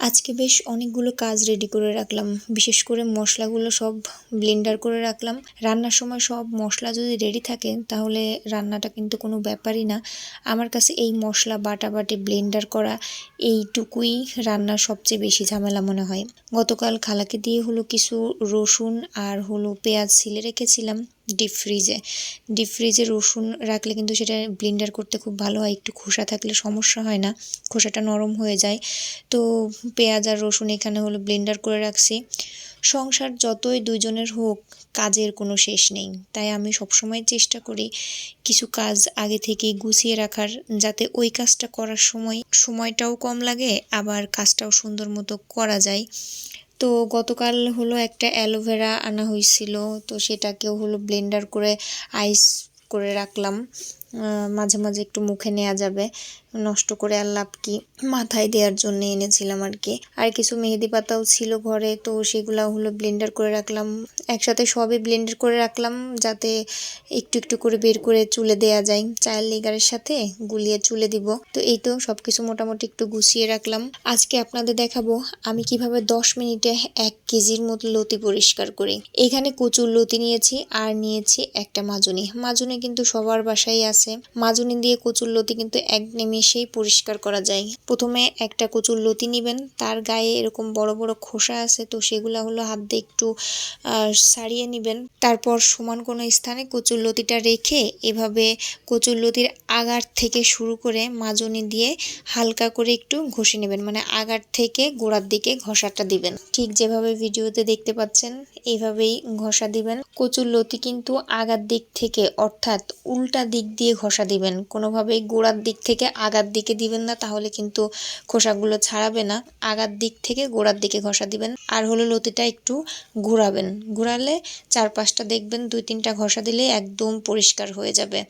আজকে বেশ অনেকগুলো কাজ রেডি করে রাখলাম। বিশেষ করে মশলাগুলো সব ব্লেন্ডার করে রাখলাম। রান্নার সময় সব মশলা যদি রেডি থাকে তাহলে রান্নাটা কিন্তু কোনো ব্যাপারই না। আমার কাছে এই মশলা বাটাবাটি ব্লেন্ডার করা এইটুকুই রান্নার সবচেয়ে বেশি ঝামেলা মনে হয়। গতকাল খালাকে দিয়ে হলো কিছু রসুন আর হলো পেঁয়াজ ছিলে রেখেছিলাম ডিপ ফ্রিজে রসুন রাখলে কিন্তু সেটা ব্লেন্ডার করতে খুব ভালো হয়। একটু খোসা থাকলে সমস্যা হয় না, খোসাটা নরম হয়ে যায়। তো পেঁয়াজ আর রসুন এখানে হলো ব্লেন্ডার করে রাখছি। সংসার যতই দুইজনের হোক, কাজের কোনো শেষ নেই। তাই আমি সবসময় চেষ্টা করি কিছু কাজ আগে থেকেই গুছিয়ে রাখার, যাতে ওই কাজটা করার সময়টাও কম লাগে, আবার কাজটাও সুন্দর মতো করা যায়। তো গতকাল হলো একটা অ্যালোভেরা আনা হয়েছিল, তো সেটাকেও হলো ব্লেন্ডার করে আইস করে রাখলাম। মাঝে মাঝে একটু মুখে নেওয়া যাবে, নষ্ট করে আর লাভ কি, মাথায় দেওয়ার জন্য এনেছিলাম আর কি। আর কিছু মেহেদি পাতাও ছিল ঘরে, তো সেগুলা হলো ব্লেন্ডার করে রাখলাম। একসাথে সবই ব্লেন্ডার করে রাখলাম যাতে একটু একটু করে বের করে চুলে দেয়া যায়। চায়ের লিগারের সাথে গুলিয়ে চুলে দিব। তো এই তো সবকিছু মোটামুটি একটু গুছিয়ে রাখলাম। আজকে আপনাদের দেখাবো আমি কিভাবে 10 মিনিটে 1 কেজির মতো লতি পরিষ্কার করি। এখানে কচুর লতি নিয়েছি আর নিয়েছি একটা মাজুনি কিন্তু সবার বাসায় আছে। মাজুনি দিয়ে কচুর লতি কিন্তু এক নিমেষেই পরিষ্কার করা যায়। প্রথমে একটা কচুর লতি নেবেন, তার গায়ে এরকম বড় বড় খোসা আছে, তো সেগুলা হলো হাত দিয়ে একটু ছাড়িয়ে নেবেন। তারপর সমান কোনো স্থানে কচুর লতিটা রেখে এভাবে কচুর লতির আগার থেকে শুরু করে মাজুনি দিয়ে হালকা করে একটু ঘষে নেবেন, মানে আগার থেকে গোড়ার দিকে ঘষাটা দিবেন। ঠিক যেভাবে ভিডিওতে দেখতে পাচ্ছেন এইভাবেই ঘষা দিবেন। কচুর লতি কিন্তু আগার দিক থেকে, অর্থাৎ উল্টা দিক দিয়ে ঘষা দিবেন, কোনোভাবেই গোড়ার দিক থেকে আগার দিকে দিবেন না, তাহলে কিন্তু খোসাগুলো ছাড়াবে না। আগার দিক থেকে গোড়ার দিকে ঘষা দিবেন। আর হলো লতিটা একটু ঘোরাবেন, ঘোরালে 4-5টা দেখবেন 2-3টা ঘষা দিলে একদম পরিষ্কার হয়ে যাবে।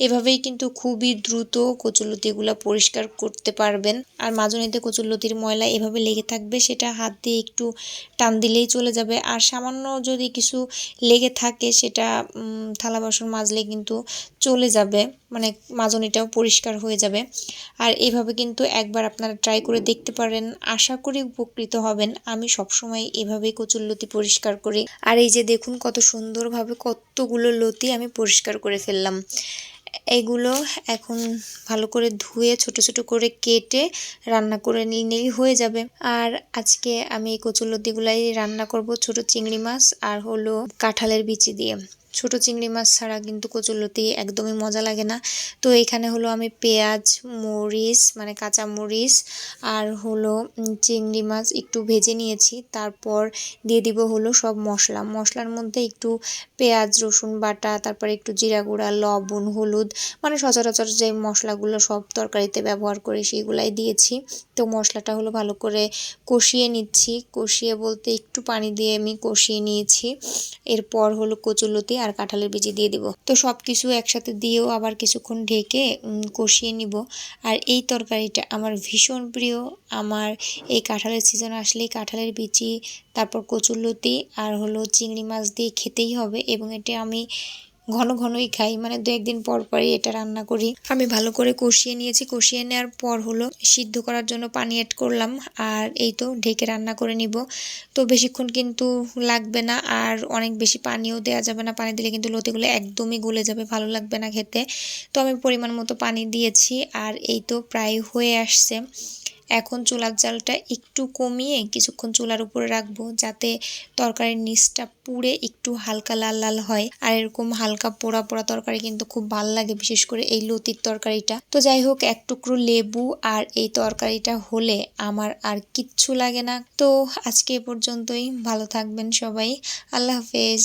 এভাবেই কিন্তু খুবই দ্রুত কচুরলতিগুলো পরিষ্কার করতে পারবেন। আর মাজুনিতে কচুরলতির ময়লা এভাবে লেগে থাকবে, সেটা হাত দিয়ে একটু টান দিলেই চলে যাবে। আর সামান্য যদি কিছু লেগে থাকে সেটা থালা বাসন মাজলে কিন্তু চলে যাবে, মানে মাজুনিটাও পরিষ্কার হয়ে যাবে। আর এভাবে কিন্তু একবার আপনারা ট্রাই করে দেখতে পারেন, আশা করি উপকৃত হবেন। আমি সবসময় এভাবেই কচুরলতি পরিষ্কার করি। আর এই যে দেখুন কত সুন্দরভাবে কতগুলো লতি আমি পরিষ্কার করে ফেললাম। এগুলো এখন ভালো করে ধুয়ে ছোট ছোট করে কেটে রান্না করে নিলেই হয়ে যাবে। আর আজকে আমি এই কচুরলতিগুলাই রান্না করব ছোট চিংড়ি মাছ আর হলো কাঁঠালের বিচি দিয়ে। ছোট চিংড়ি মাছ ছাড়া কিন্তু কচুরলতি একদমই মজা লাগে না। তো এখানে হলো আমি পেঁয়াজ, মরিচ মানে কাঁচা মরিচ আর হলো চিংড়ি মাছ একটু ভেজে নিয়েছি। তারপর দিয়ে দিব হলো সব মশলার মধ্যে একটু পেঁয়াজ রসুন বাটা, তারপর একটু জিরা গুঁড়া, লবণ, হলুদ, মানে সচরাচর যে মশলাগুলো সব তরকারিতে ব্যবহার করি সেগুলাই দিয়েছি। তো মশলাটা হলো ভালো করে কষিয়ে নিচ্ছি, কষিয়ে বলতে একটু পানি দিয়ে আমি কষিয়ে নিয়েছি। এরপর হলো কচুরলতি আর কাঁঠালের বিচি দিয়ে দিব। তো সব কিছু একসাথে দিয়েও আবার কিছুক্ষণ ঢেকে কষিয়ে নিব। আর এই তরকারিটা আমার ভীষণ প্রিয়। আমার এই কাঁঠালের সিজন আসলেই কাঁঠালের বিচি, তারপর কচুরলতি আর হলো চিংড়ি মাছ দিয়ে খেতেই হবে, এবং এটা আমি ঘন ঘনই খাই, মানে 2-1 দিন পর পরই এটা রান্না করি। আমি ভালো করে কষিয়ে নিয়েছি, কষিয়ে নেওয়ার পর হলো সিদ্ধ করার জন্য পানি অ্যাড করলাম। আর এই তো ঢেকে রান্না করে নিব। তো বেশিক্ষণ কিন্তু লাগবে না, আর অনেক বেশি পানিও দেওয়া যাবে না, পানি দিলে কিন্তু লতিগুলো একদমই গলে যাবে, ভালো লাগবে না খেতে। তো আমি পরিমাণ মতো পানি দিয়েছি। আর এই তো প্রায় হয়ে আসছে। এখন চুলার জালটা একটু কমিয়ে কিছুক্ষণ চুলার উপরে রাখবো, যাতে তরকারির নিচটা পুড়ে একটু হালকা লাল লাল হয়। আর এরকম হালকা পোড়া পোড়া তরকারি কিন্তু খুব ভালো লাগে, বিশেষ করে এই লতির তরকারিটা। তো যাই হোক, 1 টুকরো লেবু আর এই তরকারিটা হলে আমার আর কিচ্ছু লাগে না। তো আজকে এ পর্যন্তই, ভালো থাকবেন সবাই, আল্লাহ হাফেজ।